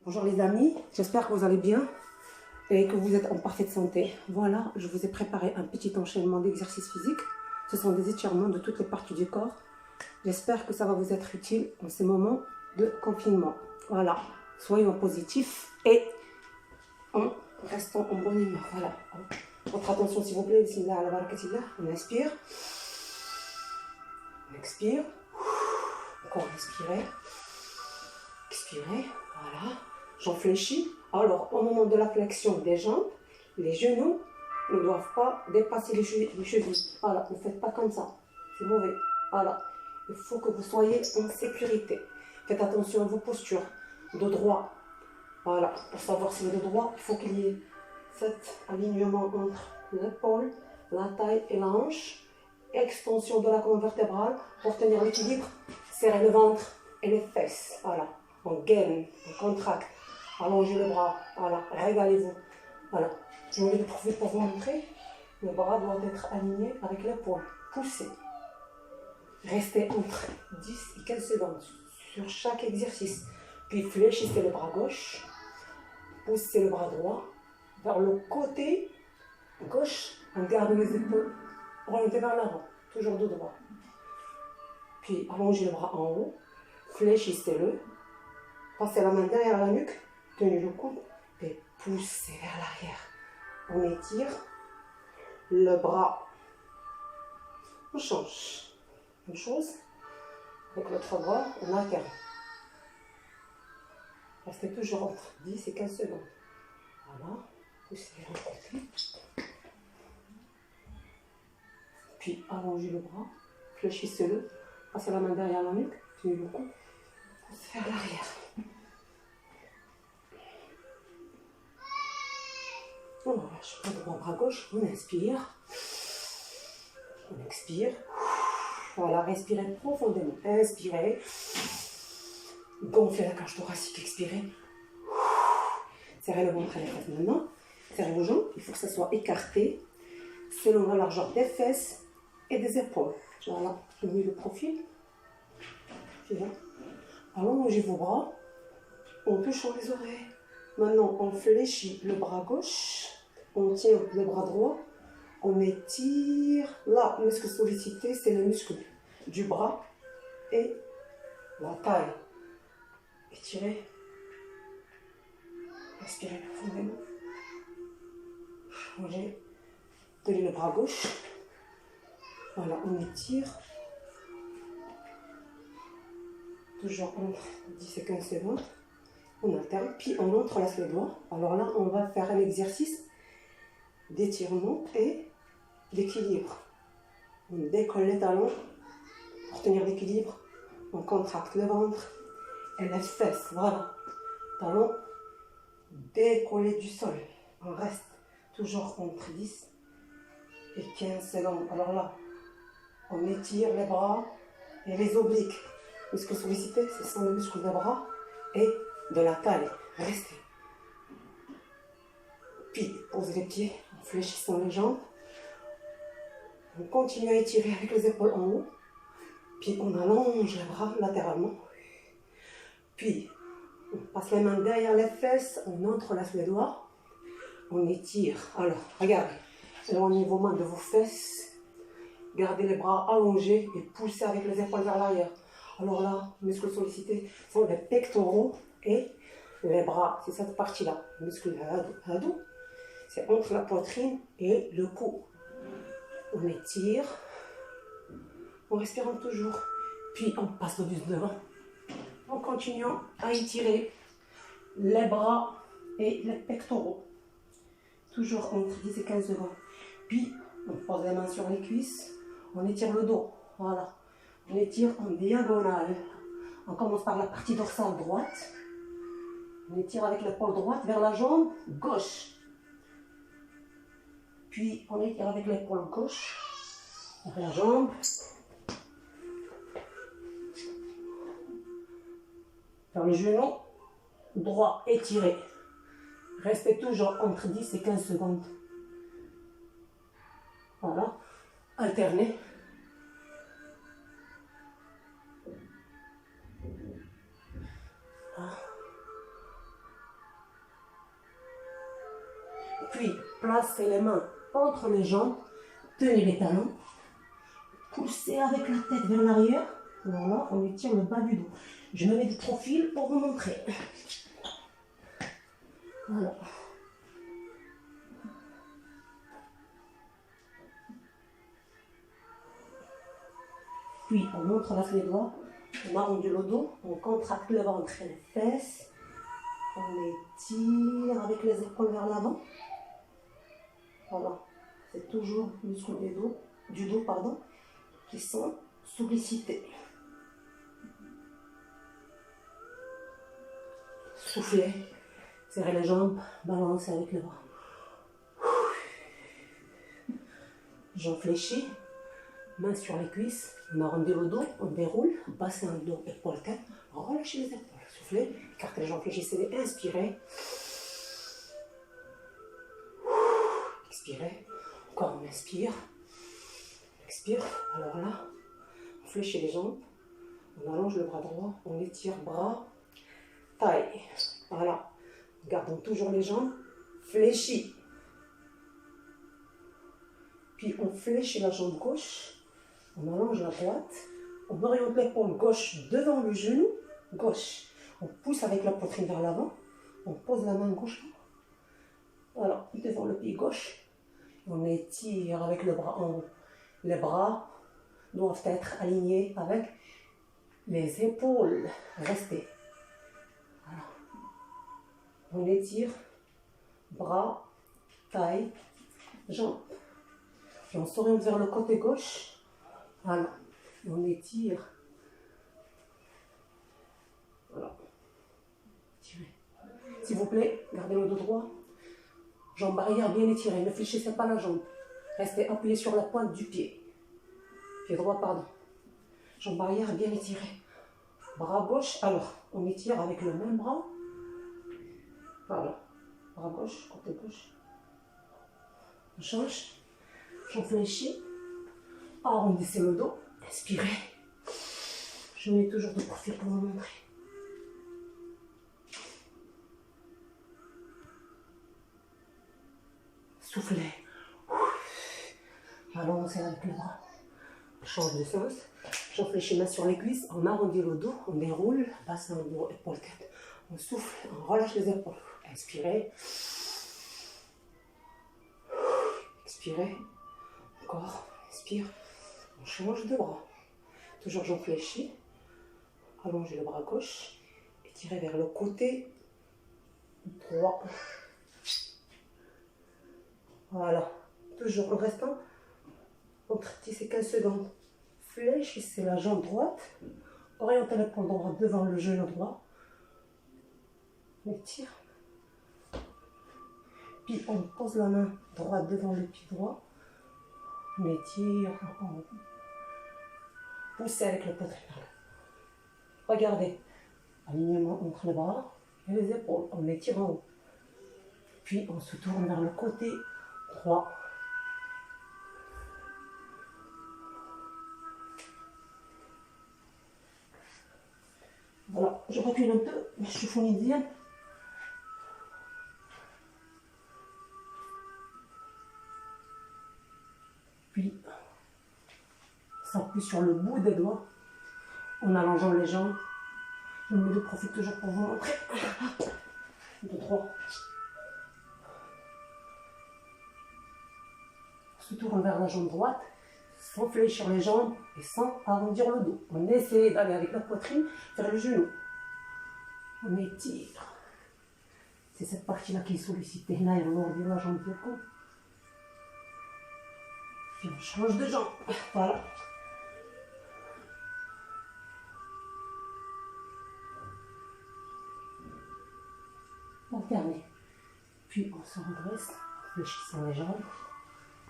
Bonjour les amis, j'espère que vous allez bien et que vous êtes en parfaite santé. Voilà, je vous ai préparé un petit enchaînement d'exercices physiques. Ce sont des étirements de toutes les parties du corps. J'espère que ça va vous être utile en ces moments de confinement. Voilà, soyons positifs et en restant en bonne humeur. Voilà, votre attention s'il vous plaît. Bismillah ala barakatillah. On inspire, on expire, encore respirer, expirer, voilà. J'en fléchis. Alors, au moment de la flexion des jambes, les genoux ne doivent pas dépasser les chevilles. Voilà, ne faites pas comme ça. C'est mauvais. Voilà. Il faut que vous soyez en sécurité. Faites attention à vos postures. Dos droit. Voilà. Pour savoir si le dos droit, il faut qu'il y ait cet alignement entre l'épaule, la taille et la hanche. Extension de la colonne vertébrale pour tenir l'équilibre. Serrez le ventre et les fesses. Voilà. On gaine, on contracte. Allongez le bras, voilà, régalez-vous. Voilà, je vais le profiter pour vous montrer. Le bras doit être aligné avec l'épaule. Poussez. Restez entre 10 et 15 secondes sur chaque exercice. Puis fléchissez le bras gauche. Poussez le bras droit vers le côté gauche. On garde les épaules orientées vers l'avant. Toujours dos droit. Puis allongez le bras en haut. Fléchissez-le. Passez la main derrière la nuque. Tenez le coude et poussez vers l'arrière. On étire le bras. On change. Même chose. Avec l'autre bras, on alterne. Restez toujours entre 10 et 15 secondes. Voilà. Poussez vers le côté. Puis allongez le bras. Fléchissez-le. Passez la main derrière la nuque. Tenez le coude. Poussez vers l'arrière. On relâche le droit bras gauche, on inspire, on expire. Voilà, respirez profondément. Inspirez, gonflez la cage thoracique, expirez. Serrez le ventre et les fesses maintenant. Serrez vos jambes, il faut que ça soit écarté selon la largeur des fesses et des épaules. Voilà, je mets le profil. Allongez vos bras, on touche les oreilles. Maintenant, on fléchit le bras gauche, on tient le bras droit, on étire. Là, le muscle sollicité, c'est le muscle du bras et la taille. Étirez. Respirez profondément. Changez. Tenez le bras gauche. Voilà, on étire. Toujours entre 10 et 15 secondes. On alterne, puis on entrelace les doigts. Alors là, on va faire un exercice d'étirement et d'équilibre. On décolle les talons pour tenir l'équilibre. On contracte le ventre et les fesses. Voilà. Talons décollés du sol. On reste toujours entre 10 et 15 secondes. Alors là, on étire les bras et les obliques. Muscles sollicités, ce sont les muscles des bras et de la taille. Restez. Puis, posez les pieds en fléchissant les jambes. On continue à étirer avec les épaules en haut. Puis, on allonge les bras latéralement. Puis, on passe les mains derrière les fesses. On entrelace les doigts. On étire. Alors, regardez. Éloignez vos mains de vos fesses. Gardez les bras allongés et poussez avec les épaules vers l'arrière. Alors là, les muscles sollicités sont les pectoraux et les bras. C'est cette partie-là. Le muscle hadou, c'est entre la poitrine et le cou. On étire. On respire toujours. Puis on passe le bus devant. En continuant à étirer les bras et les pectoraux. Toujours entre 10 et 15 secondes. Puis on pose les mains sur les cuisses. On étire le dos. Voilà. On étire en diagonale. On commence par la partie dorsale droite. On étire avec l'épaule droite vers la jambe gauche. Puis on étire avec l'épaule gauche vers la jambe. Vers le genou droit étiré. Restez toujours entre 10 et 15 secondes. Voilà. Alternez. Puis, placez les mains entre les jambes, tenez les talons, poussez avec la tête vers l'arrière. Voilà, on étire le bas du dos. Je me mets de profil pour vous montrer. Voilà. Puis, on entrelace les doigts, on arrondit le dos, on contracte le ventre et les fesses. On étire avec les épaules vers l'avant. Voilà. C'est toujours les muscles du dos, qui sont sollicités. Soufflez, serrez les jambes, balancez avec les bras. Jambes fléchies, mains sur les cuisses, on arrondit le dos, on déroule, bassin, dos, épaules, tête, relâchez les épaules. Soufflez, écartez les jambes, fléchissez, inspirez. Expirez, encore on inspire. Expire, alors là, on fléchit les jambes, on allonge le bras droit, on étire bras, taille. Voilà, gardons toujours les jambes fléchies. Puis on fléchit la jambe gauche, on allonge la droite, on oriente l'épaule gauche devant le genou gauche. On pousse avec la poitrine vers l'avant, on pose la main gauche, voilà, devant le pied gauche. On étire avec le bras en haut. Les bras doivent être alignés avec les épaules. Restez. Voilà. On étire bras, taille, jambes. Et on s'oriente vers le côté gauche. Voilà. On étire. Voilà. Tirez. S'il vous plaît, gardez le dos droit. Jambe arrière bien étirée, ne fléchissez pas la jambe. Restez appuyé sur la pointe du pied. Pied droit, pardon. Jambe arrière bien étirée. Bras gauche, alors, on étire avec le même bras. Voilà. Bras gauche, côté gauche. On change. Jambe fléchie. Arrondissez le dos. Inspirez. Je mets toujours de profil pour vous montrer. Soufflez. Allongez avec le bras. Change de sens. J'en fléchis main sur les cuisses. On arrondit le dos. On déroule. Bassin, dos, épaule, tête. On souffle. On relâche les épaules. Inspirez. Expirez. Encore. Inspire. On change de bras. Toujours j'en fléchis. Allongez le bras gauche. Étirez vers le côté droit. Voilà, toujours en restant entre 10 et 15 secondes. Fléchissez la jambe droite, orientez l'épaule droite devant le genou droit. On étire. Puis on pose la main droite devant le pied droit. On étire. Poussez avec le poitrine. Regardez, alignement entre les bras et les épaules. On étire en haut. Puis on se tourne vers le côté droit. Voilà, je recule un peu, je suis phonisienne. Puis, s'appuie sur le bout des doigts en allongeant les jambes. Je me profite toujours pour vous montrer. 2, 3. Se tourne vers la jambe droite, sans fléchir les jambes et sans arrondir le dos. On essaie d'aller avec la poitrine vers le genou. On étire. C'est cette partie-là qui est sollicitée. Là, on alourdit la jambe du cou. Puis on change de jambe. Voilà. Alternez. Puis on se redresse, fléchissant les jambes.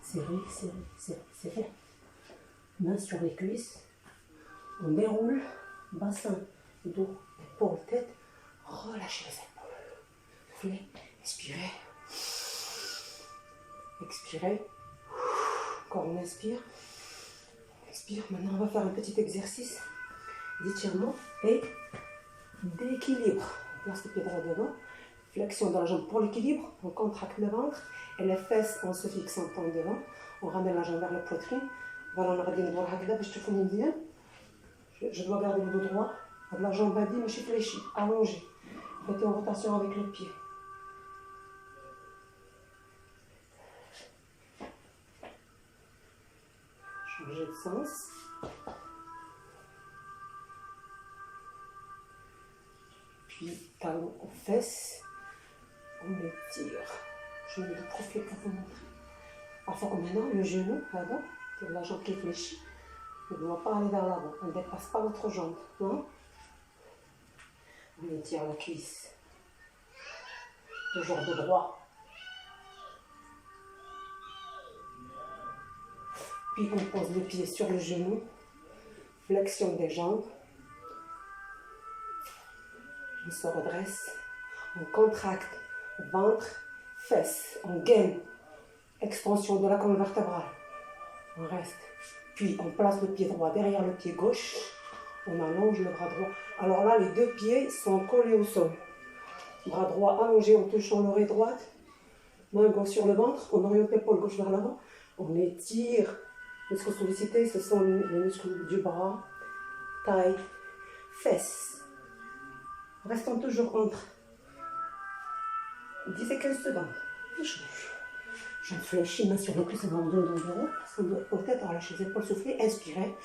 Serrez, serrez, serrez, serrez. Main sur les cuisses. On déroule. Bassin, dos, épaule, tête. Relâchez les épaules. Soufflez, expirez. Expirez. Encore on inspire. Expire. Maintenant on va faire un petit exercice d'étirement et d'équilibre. On place le pied droit devant. Flexion de la jambe pour l'équilibre, on contracte le ventre et les fesses en se fixant en devant. On ramène la jambe vers la poitrine. Voilà, on a regardé le je dois garder le dos droit. La jambe à mais je suis fléchie, allongée. Mettez en rotation avec le pied. Changer de sens. Puis talon aux fesses. On étire. Je mets le profil pour vous montrer. Parfois, comme maintenant, le genou, là-bas, la jambe qui est fléchie, ne doit pas aller vers l'avant. On ne dépasse pas notre jambe. Non? On étire la cuisse. Toujours de droit. Puis on pose le pied sur le genou. Flexion des jambes. On se redresse. On contracte ventre, fesses. On gaine. Extension de la colonne vertébrale. On reste. Puis on place le pied droit derrière le pied gauche. On allonge le bras droit. Alors là, les deux pieds sont collés au sol. Bras droit allongé en touchant l'oreille droite. Main gauche sur le ventre. On oriente l'épaule gauche vers l'avant. On étire. Les muscles sollicités, ce sont les muscles du bras, taille, fesses. Restons toujours entre 10 et 15 secondes. Je fléchis, main sur le cuisse dans le dos d'environ. Peut-être relâcher les épaules, souffler, inspirez.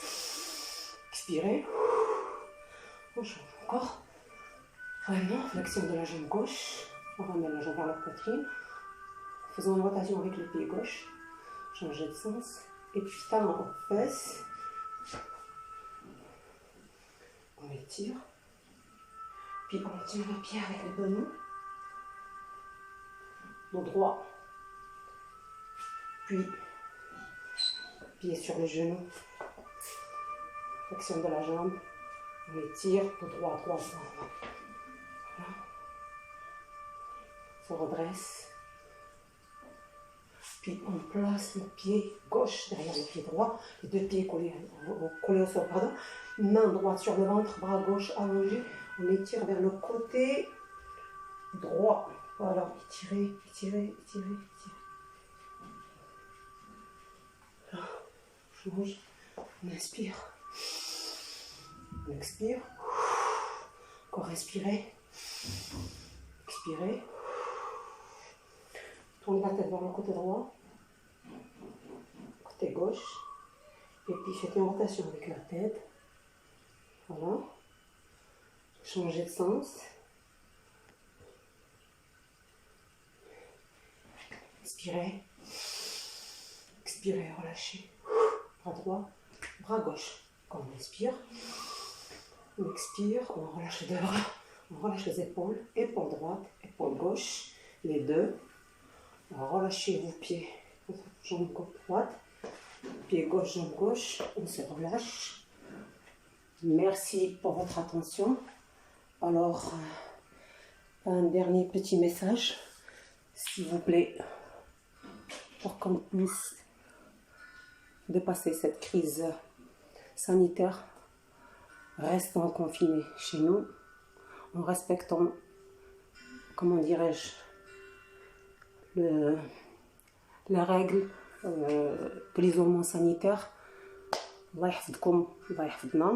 Expirez. On change encore. Vraiment, flexion de la jambe gauche. On ramène la jambe vers la poitrine. Faisons une rotation avec le pied gauche. Changez de sens. Et puis talon aux fesses. On étire. Puis on tire le pied avec le genou. Dos droit. Puis pied sur le genou. Flexion de la jambe. On étire. Dos droit, droit, droit. Voilà. On se redresse. Puis on place le pied gauche derrière le pied droit, les deux pieds collés au sol, pardon. Main droite sur le ventre, bras gauche allongé. On étire vers le côté droit. Voilà, étirez, étirez, étirez, étirez. Voilà, on change. On inspire. On expire. Encore respirer. Expirez. Tournez la tête vers le côté droit, côté gauche, et puis faites une rotation avec la tête. Voilà. Changez de sens. Inspirez. Expirez, relâchez. Bras droit, bras gauche. Quand on inspire, on expire, on relâche les deux bras, on relâche les épaules, épaule droite, épaule gauche, les deux. Relâchez vos pieds, jambe droite, pied gauche, jambe gauche, on se relâche. Merci pour votre attention. Alors, un dernier petit message, s'il vous plaît, pour qu'on puisse dépasser cette crise sanitaire, restons confinés chez nous, en respectant, comment dirais-je, les règles de l'isolement sanitaire. Allah yahfidkoum, Allah yahfidna.